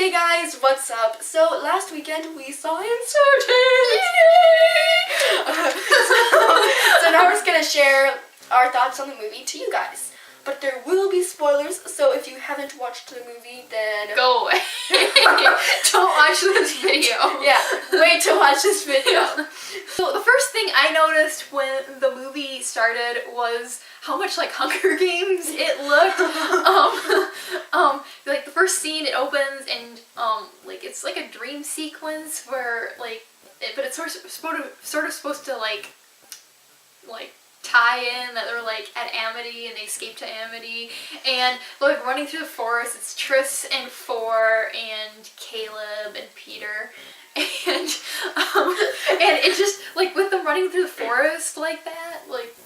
Hey guys, what's up? So last weekend we saw Insurgent! So now we're just gonna share our thoughts on the movie to you guys. But there will be spoilers, so if you haven't watched the movie, then go away. Don't watch this video. Yeah, wait to watch this video. So the first thing I noticed when the movie started was how much like Hunger Games it looked. Like the first scene, it opens and like it's like a dream sequence where but it's sort of supposed to like tie in that they're like at Amity and they escape to Amity and they're like running through the forest. It's Triss and Four and Caleb and Peter and it just like with them running through the forest like that, like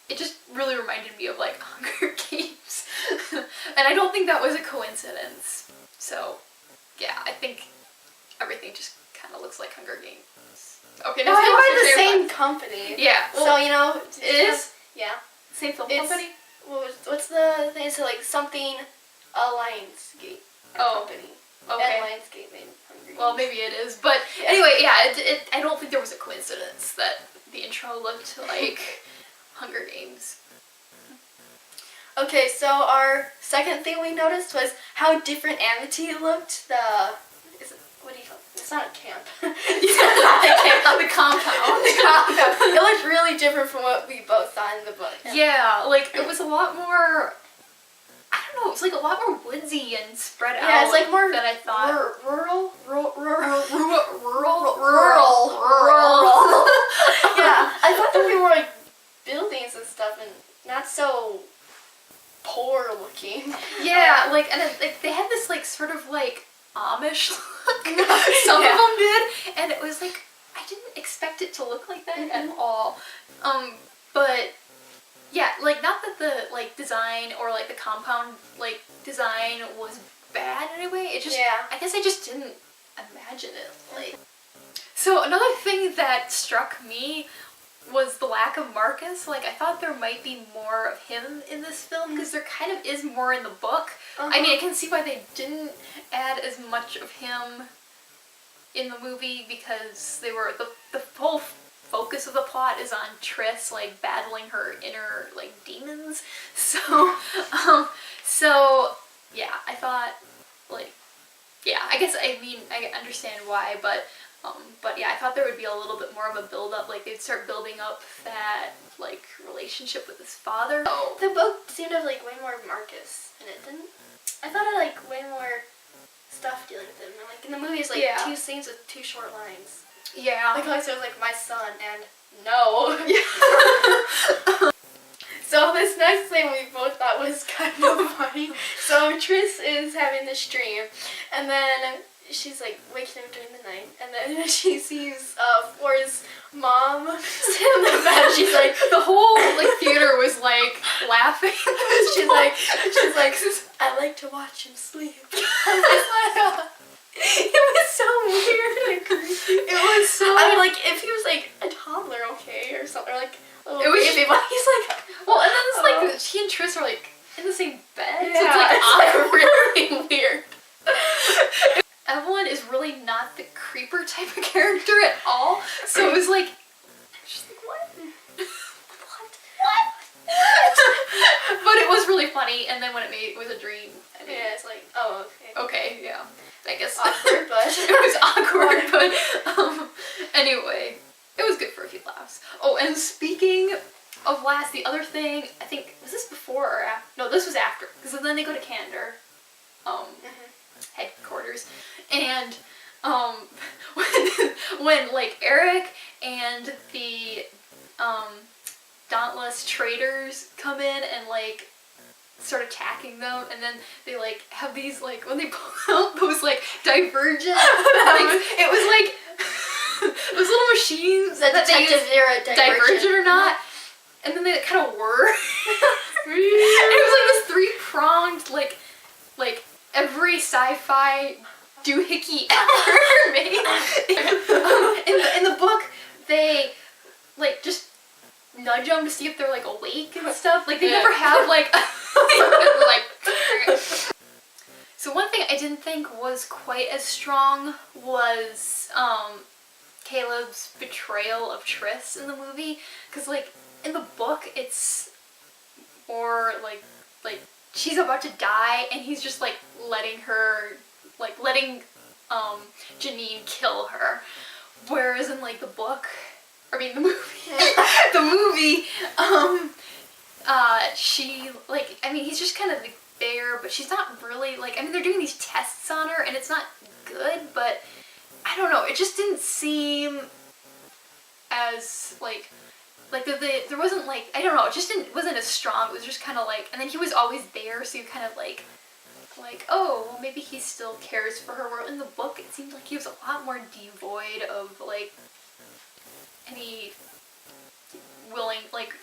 it just really reminded me of like Hunger Games. And I don't think that was a coincidence. So yeah, I think everything just kind of looks like Hunger Games. Okay, now they're by the same company. Yeah. Well, so you know it is. Yeah. Same film company. What's the thing? So like something Lionsgate company. Okay. And Lionsgate made Hunger Games. Well, maybe it is, but anyway, yeah. I don't think there was a coincidence that the intro looked like Hunger Games. Okay, so our second thing we noticed was how different Amity looked. What do you call it? It's not a camp. It's not a camp. The compound. The compound. It looked really different from what we both saw in the book. Yeah, like it was a lot more. I don't know. It was like a lot more woodsy and spread out. Yeah, it's like more than I thought. Rural. Rural. Yeah, I thought there would be more like buildings and stuff, and not so poor looking. Yeah, like and like they had this like sort of like Amish look. Some of them did, and it was like I didn't expect it to look like that at all. But yeah, like not that the like design or like the compound like design was bad in any way. It just I guess I just didn't imagine it like. So another thing that struck me was the lack of Marcus. Like I thought there might be more of him in this film because there kind of is more in the book. I mean, I can see why they didn't add as much of him in the movie because they were the whole focus of the plot is on Triss like battling her inner like demons. So yeah, I thought like I guess I mean I understand why, but yeah, I thought there would be a little bit more of a build-up, like they'd start building up that like relationship with his father. The book seemed to have like way more Marcus in it, didn't? I thought it like way more stuff dealing with him. Like in the movie, it's like 2 scenes with 2 short lines. Yeah. Like it was like my son and no. So this next thing we both thought was kind of funny. So Triss is having this dream, and then she's like waking up during the night, and then she sees Four's mom sit in the bed. She's like, the whole like theater was like laughing. she's like, I like to watch him sleep. It was so weird and creepy. It was so. I mean, like if he was like a toddler, okay, or something, or like a little baby, but he's like, well, and then it's like she and Triss are like in the same bed. Yeah, so it's like it's really weird. Evelyn is really not the creeper type of character at all. So it was like, she's like, what? What? But it was really funny, and then when it was a dream, I mean, it's like, oh, okay. Okay, yeah. I guess awkward, but it was awkward, but anyway, it was good for a few laughs. Oh, and speaking of laughs, the other thing, I think, was this before or after? No, this was after, because then they go to Candor, headquarters, and when like Eric and the Dauntless traders come in and like start attacking them, and then they like have these like when they pull out those like divergent things, it was like those little machines that they use divergent or not, and then they kind of whir. It was like this 3-pronged like every sci-fi doohickey ever made. In the book, they like just nudge them to see if they're like awake and stuff. Like they never have like like. So one thing I didn't think was quite as strong was Caleb's betrayal of Triss in the movie, because like in the book it's more like she's about to die and he's just like letting Janine kill her, whereas in like the book, I mean the movie, the movie, she like, I mean he's just kind of like there, but she's not really like, I mean they're doing these tests on her and it's not good, but I don't know, it just didn't seem as like there wasn't like, I don't know, it just wasn't as strong. It was just kind of like, and then he was always there, so you kind of like oh, well, maybe he still cares for her. Where in the book it seemed like he was a lot more devoid of like any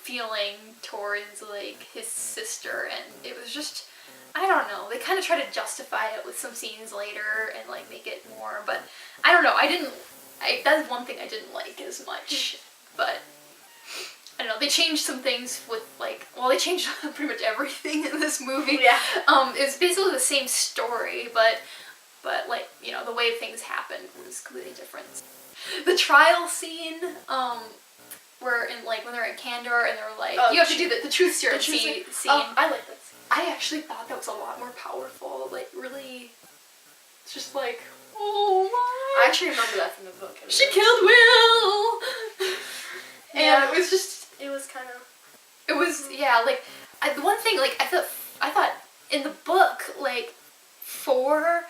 feeling towards like his sister, and it was just, I don't know, they kind of try to justify it with some scenes later and like make it more, but I don't know, that's one thing I didn't like as much, but I don't know, they changed some things with like, well, they changed pretty much everything in this movie. Yeah. It's basically the same story, but like, you know, the way things happened was completely different. The trial scene, where in like when they're in Candor and they're like, you have to do the truth serum scene. Oh, I like that scene. I actually thought that was a lot more powerful. Like really, it's just like, oh my. I actually remember that from the book. She killed Will. And yeah, it was just, it was kind of. it was, yeah, like the one thing like I thought in the book like 4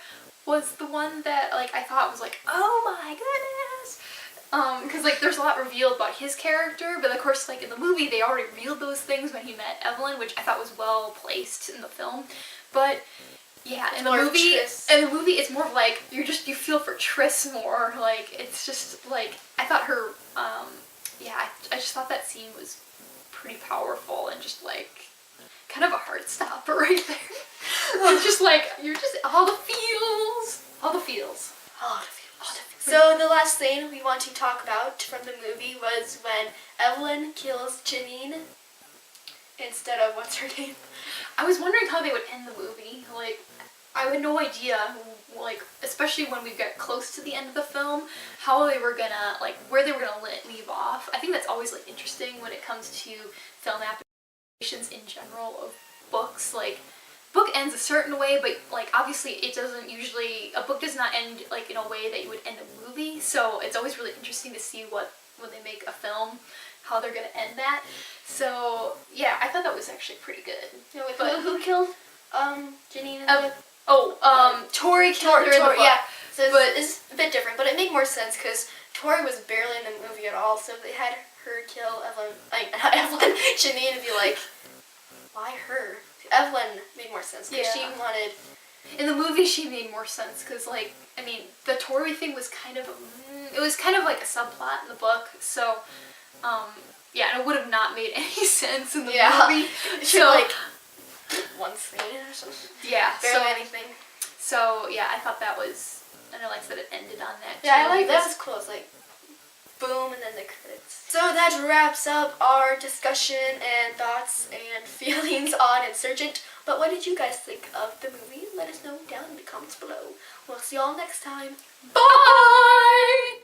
was the one that like I thought was like, oh my goodness. Because like there's a lot revealed about his character, but of course like in the movie they already revealed those things when he met Evelyn, which I thought was well placed in the film. But yeah, in the movie it's more of like you feel for Triss more. Like it's just like I thought her I just thought that scene was pretty powerful and just like kind of a heart stopper right there. It's just like you're just all the feels. So the last thing we want to talk about from the movie was when Evelyn kills Janine instead of what's her name. I was wondering how they would end the movie. Like, I had no idea, like, especially when we get close to the end of the film, how they were gonna, like, where they were gonna leave off. I think that's always, like, interesting when it comes to film adaptations in general of books. Like, book ends a certain way, but like obviously it doesn't usually, a book does not end like in a way that you would end a movie, so it's always really interesting to see when they make a film, how they're gonna end that. So yeah, I thought that was actually pretty good. Yeah, but who killed Janine? Tori killed her in the book. Yeah, so it's a bit different, but it made more sense because Tori was barely in the movie at all, so if they had her kill Janine, it'd be like, why her? Evelyn made more sense because she wanted. In the movie, she made more sense because, like, I mean, the Tori thing was kind of like a subplot in the book. So, and it would have not made any sense in the movie. So like one scene or something. Yeah, barely anything. So yeah, I thought that was, and I liked that it ended on that. Yeah, I like that. Was cool. It's like boom, and then the credits. So that wraps up our discussion and thoughts and feelings on Insurgent. But what did you guys think of the movie? Let us know down in the comments below. We'll see y'all next time. Bye!